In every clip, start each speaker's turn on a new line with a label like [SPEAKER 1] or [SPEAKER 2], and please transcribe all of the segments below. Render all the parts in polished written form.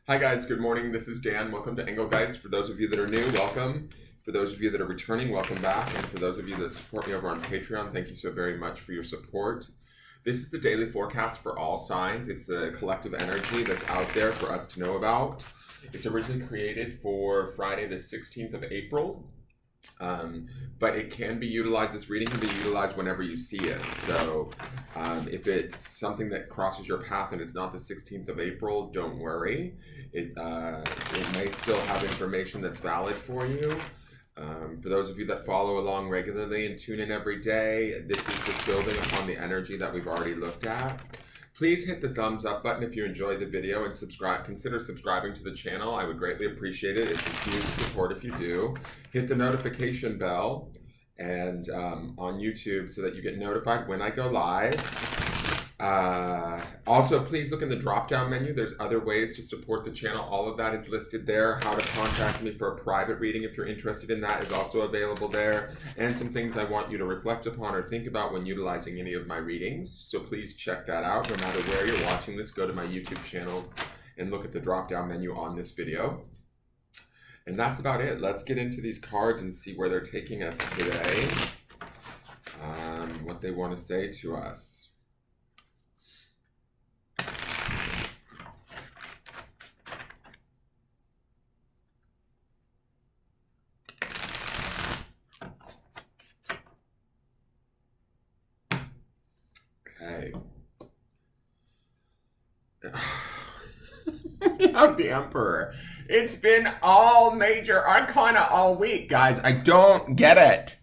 [SPEAKER 1] Hi guys, good morning. This is Dan. Welcome to Engelgeist. For those of you that are new, welcome. For those of you that are returning, welcome back. And for those of you that support me over on Patreon, thank you so very much for your support. This is the daily forecast for all signs. It's a collective energy that's out there for us to know about. It's originally created for Friday the 16th of April. But it can be utilized, this reading can be utilized whenever you see it. So if it's something that crosses your path and it's not the 16th of April, don't worry. It may still have information that's valid for you. For those of you that follow along regularly and tune in every day, this is just building upon the energy that we've already looked at. Please hit the thumbs up button if you enjoyed the video and consider subscribing to the channel. I would greatly appreciate it. It's a huge support if you do. Hit the notification bell and on YouTube so that you get notified when I go live. Also, please look in the drop-down menu. There's other ways to support the channel. All of that is listed there. How to contact me for a private reading if you're interested in that is also available there. And some things I want you to reflect upon or think about when utilizing any of my readings. So please check that out. No matter where you're watching this, go to my YouTube channel and look at the drop-down menu on this video. And that's about it. Let's get into these cards and see where they're taking us today. What they want to say to us. Okay. We have the Emperor. It's been all major arcana all week, guys. I don't get it.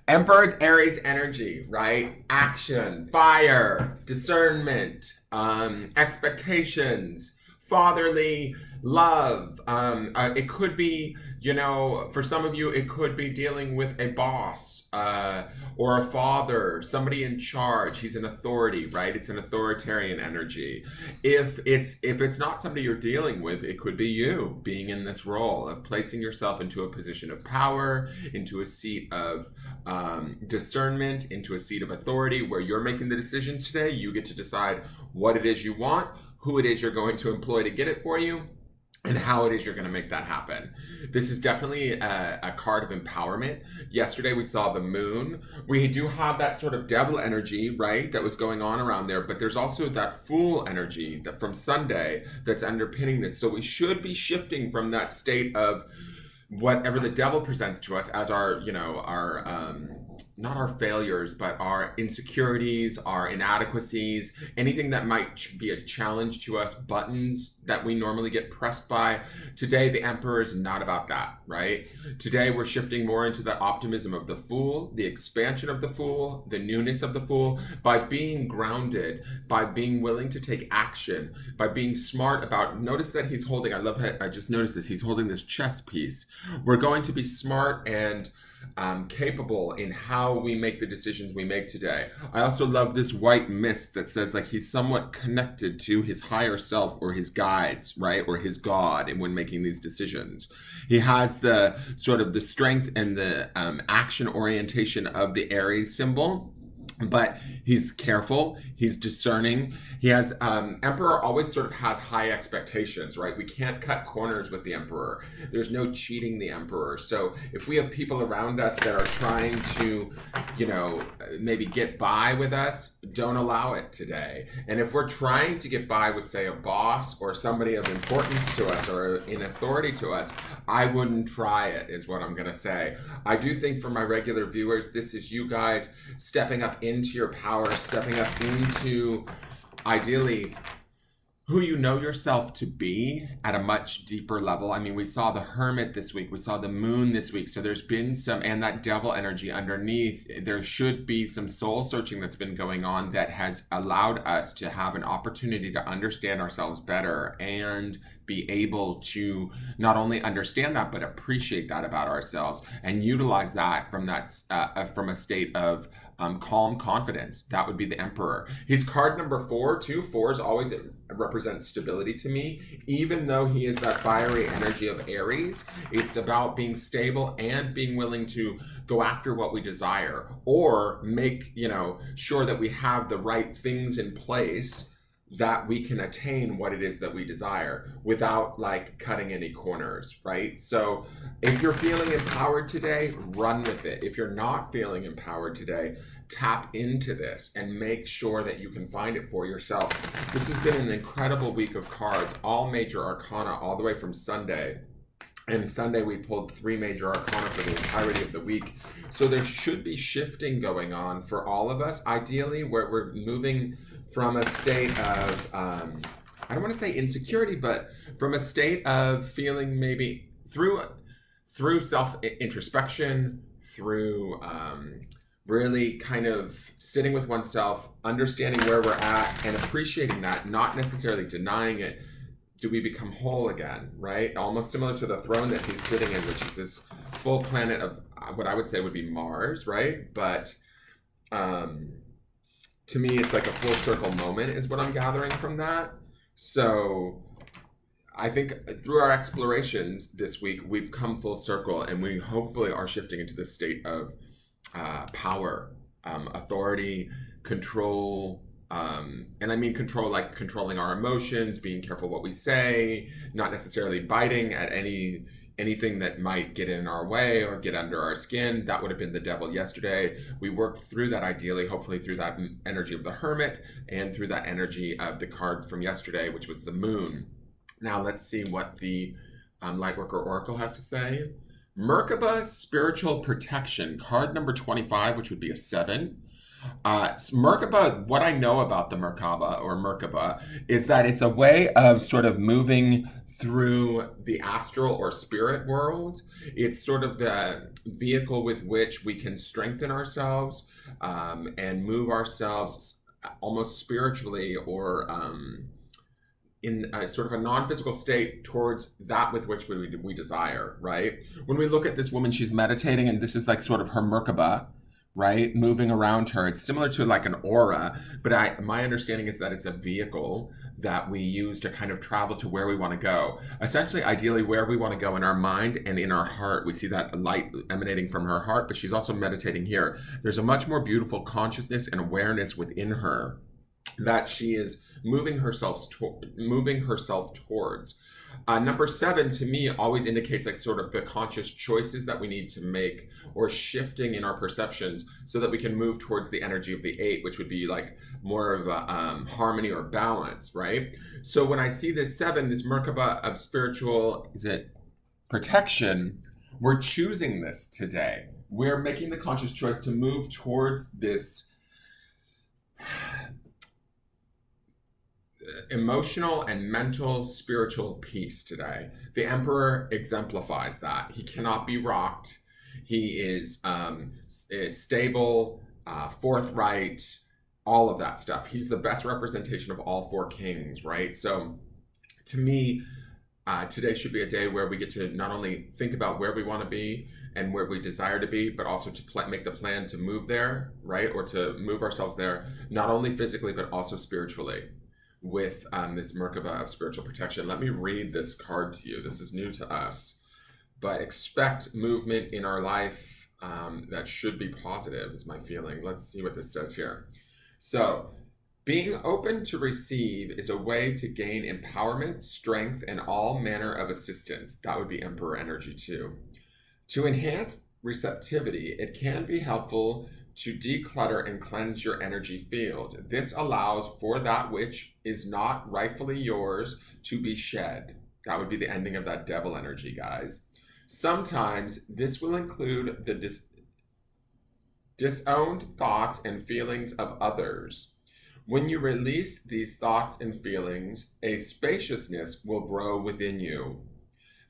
[SPEAKER 1] Emperor's Aries energy, right? Action, fire, discernment, expectations, fatherly love. It could be, for some of you, it could be dealing with a boss or a father, somebody in charge. He's an authority, right? It's an authoritarian energy. If it's not somebody you're dealing with, it could be you being in this role of placing yourself into a position of power, into a seat of discernment, into a seat of authority where you're making the decisions today. You get to decide what it is you want, who it is you're going to employ to get it for you, and how it is you're going to make that happen. This is definitely a card of empowerment. Yesterday we saw the moon. We do have that sort of devil energy, right, that was going on around there, but there's also that fool energy that from Sunday that's underpinning this. So we should be shifting from that state of whatever the devil presents to us as our, not our failures, but our insecurities, our inadequacies, anything that might be a challenge to us, buttons that we normally get pressed by. Today, the Emperor is not about that, right? Today, we're shifting more into the optimism of the Fool, the expansion of the Fool, the newness of the Fool, by being grounded, by being willing to take action, by being smart about, notice that he's holding, I just noticed this, he's holding this chess piece. We're going to be smart and capable in how we make the decisions we make today. I also love this white mist that says like he's somewhat connected to his higher self or his guides, right? Or his God, and when making these decisions. He has the sort of the strength and the action orientation of the Aries symbol. But he's careful, he's discerning. He has, Emperor always sort of has high expectations, right? We can't cut corners with the Emperor. There's no cheating the Emperor. So if we have people around us that are trying to, maybe get by with us, don't allow it today. And if we're trying to get by with, say, a boss or somebody of importance to us or in authority to us, I wouldn't try it, is what I'm going to say. I do think for my regular viewers, this is you guys stepping up into your power, stepping up into, ideally, who you know yourself to be at a much deeper level. I mean, we saw the Hermit this week, we saw the Moon this week, so there's been some, and that devil energy underneath, there should be some soul searching that's been going on that has allowed us to have an opportunity to understand ourselves better and be able to not only understand that, but appreciate that about ourselves and utilize that from a state of calm confidence. That would be the Emperor. His card number 4, too. 4s always represents stability to me. Even though he is that fiery energy of Aries, it's about being stable and being willing to go after what we desire or make, sure that we have the right things in place that we can attain what it is that we desire without like cutting any corners, right? So if you're feeling empowered today, run with it. If you're not feeling empowered today, tap into this and make sure that you can find it for yourself. This has been an incredible week of cards, all major arcana, all the way from Sunday. And Sunday we pulled 3 major arcana for the entirety of the week. So there should be shifting going on for all of us, ideally, where we're moving from a state of, I don't want to say insecurity, but from a state of feeling maybe through self-introspection, through really kind of sitting with oneself, understanding where we're at and appreciating that, not necessarily denying it. Do we become whole again, right? Almost similar to the throne that he's sitting in, which is this full planet of what I would say would be Mars, right? But to me, it's like a full circle moment is what I'm gathering from that. So I think through our explorations this week, we've come full circle, and we hopefully are shifting into this state of power, authority, control, and I mean control, like controlling our emotions, being careful what we say, not necessarily biting at anything that might get in our way or get under our skin. That would have been the devil yesterday. We worked through that ideally, hopefully through that energy of the hermit and through that energy of the card from yesterday, which was the moon. Now let's see what the Lightworker Oracle has to say. Merkaba, spiritual protection, card number 25, which would be a 7. Merkaba, what I know about the Merkaba is that it's a way of sort of moving through the astral or spirit world. It's sort of the vehicle with which we can strengthen ourselves and move ourselves almost spiritually or in a sort of a non-physical state towards that with which we desire, right? When we look at this woman, she's meditating, and this is like sort of her Merkaba, right? Moving around her. It's similar to like an aura, but my understanding is that it's a vehicle that we use to kind of travel to where we want to go. Essentially, ideally, where we want to go in our mind and in our heart. We see that light emanating from her heart, but she's also meditating here. There's a much more beautiful consciousness and awareness within her that she is moving herself towards. Number 7 to me always indicates like sort of the conscious choices that we need to make or shifting in our perceptions so that we can move towards the energy of the 8, which would be like more of a harmony or balance, right? So when I see this 7, this Merkaba of spiritual, protection, we're choosing this today. We're making the conscious choice to move towards this emotional and mental spiritual peace today. The Emperor exemplifies that. He cannot be rocked. He is stable, forthright, all of that stuff. He's the best representation of all 4 kings, right? So to me, today should be a day where we get to not only think about where we want to be and where we desire to be, but also to make the plan to move there, right? Or to move ourselves there, not only physically, but also spiritually, with this Merkaba of spiritual protection. Let me read this card to you. This is new to us, but expect movement in our life that should be positive is my feeling. Let's see what this says here. So, being open to receive is a way to gain empowerment, strength, and all manner of assistance. That would be Emperor energy too. To enhance receptivity, it can be helpful to declutter and cleanse your energy field. This allows for that which is not rightfully yours to be shed. That would be the ending of that devil energy, guys. Sometimes this will include the disowned thoughts and feelings of others. When you release these thoughts and feelings, a spaciousness will grow within you.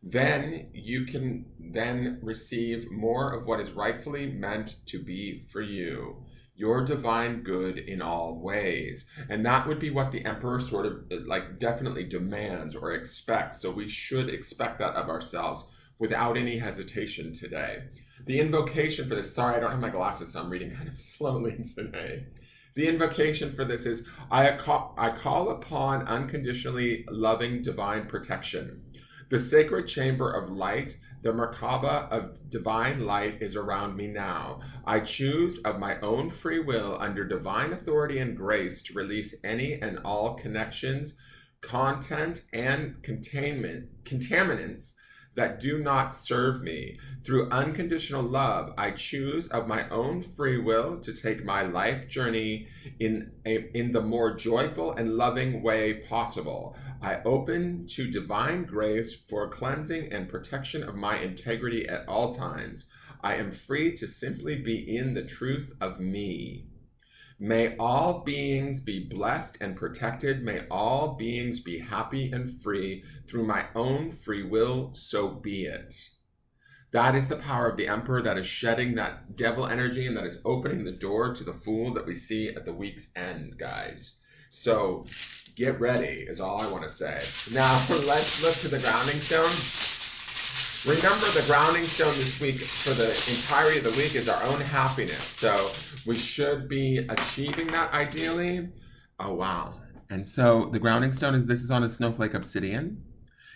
[SPEAKER 1] Then you can then receive more of what is rightfully meant to be for you, your divine good in all ways. And that would be what the Emperor sort of like definitely demands or expects. So we should expect that of ourselves without any hesitation today. The invocation for this, sorry, I don't have my glasses, so I'm reading kind of slowly today. The invocation for this is, I call upon unconditionally loving divine protection. The sacred chamber of light, the Merkaba of divine light, is around me now. I choose of my own free will, under divine authority and grace, to release any and all connections, content, and contaminants that do not serve me. Through unconditional love, I choose of my own free will to take my life journey in the more joyful and loving way possible. I open to divine grace for cleansing and protection of my integrity at all times. I am free to simply be in the truth of me. May all beings be blessed and protected. May all beings be happy and free through my own free will, so be it. That is the power of the Emperor, that is shedding that devil energy, and that is opening the door to the Fool that we see at the week's end, guys. So get ready is all I want to say. Now let's look to the grounding stone. Remember, the grounding stone this week for the entirety of the week is our own happiness. So we should be achieving that ideally. Oh, wow. And so the grounding stone is on a snowflake obsidian.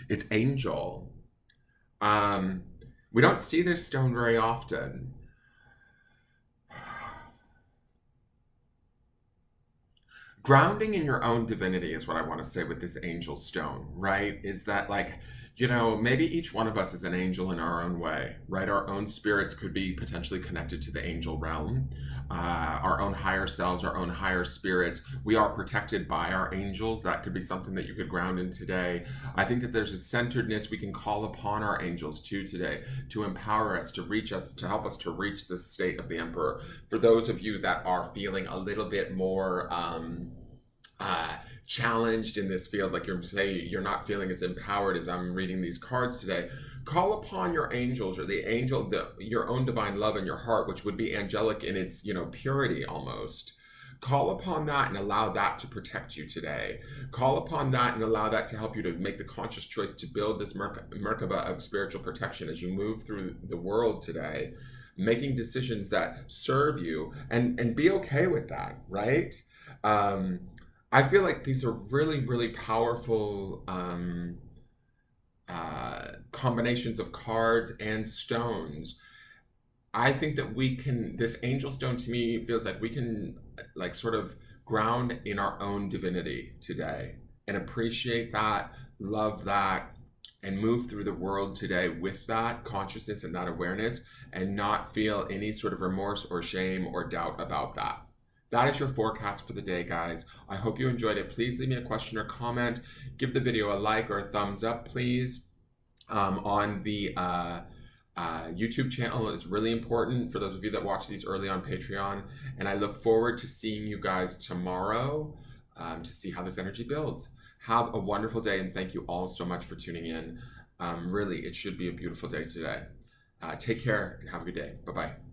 [SPEAKER 1] It's angel. We don't see this stone very often. Grounding in your own divinity is what I want to say with this angel stone, right? Is that, like, you know, maybe each one of us is an angel in our own way, right? Our own spirits could be potentially connected to the angel realm, our own higher selves, our own higher spirits. We are protected by our angels. That could be something that you could ground in today. I think that there's a centeredness we can call upon our angels too today to empower us, to reach us, to help us to reach this state of the Emperor. For those of you that are feeling a little bit more challenged in this field, like you're not feeling as empowered as I'm reading these cards today, call upon your angels, or the angel, your own divine love in your heart, which would be angelic in its, purity almost. Call upon that and allow that to protect you today. Call upon that and allow that to help you to make the conscious choice to build this Merkaba of spiritual protection as you move through the world today, making decisions that serve you, and be okay with that, right? I feel like these are really, really powerful combinations of cards and stones. I think that this angel stone to me feels like we can, like, sort of ground in our own divinity today and appreciate that, love that, and move through the world today with that consciousness and that awareness, and not feel any sort of remorse or shame or doubt about that. That is your forecast for the day, guys. I hope you enjoyed it. Please leave me a question or comment. Give the video a like or a thumbs up, please. On the YouTube channel is really important for those of you that watch these early on Patreon. And I look forward to seeing you guys tomorrow to see how this energy builds. Have a wonderful day, and thank you all so much for tuning in. Really, it should be a beautiful day today. Take care and have a good day. Bye-bye.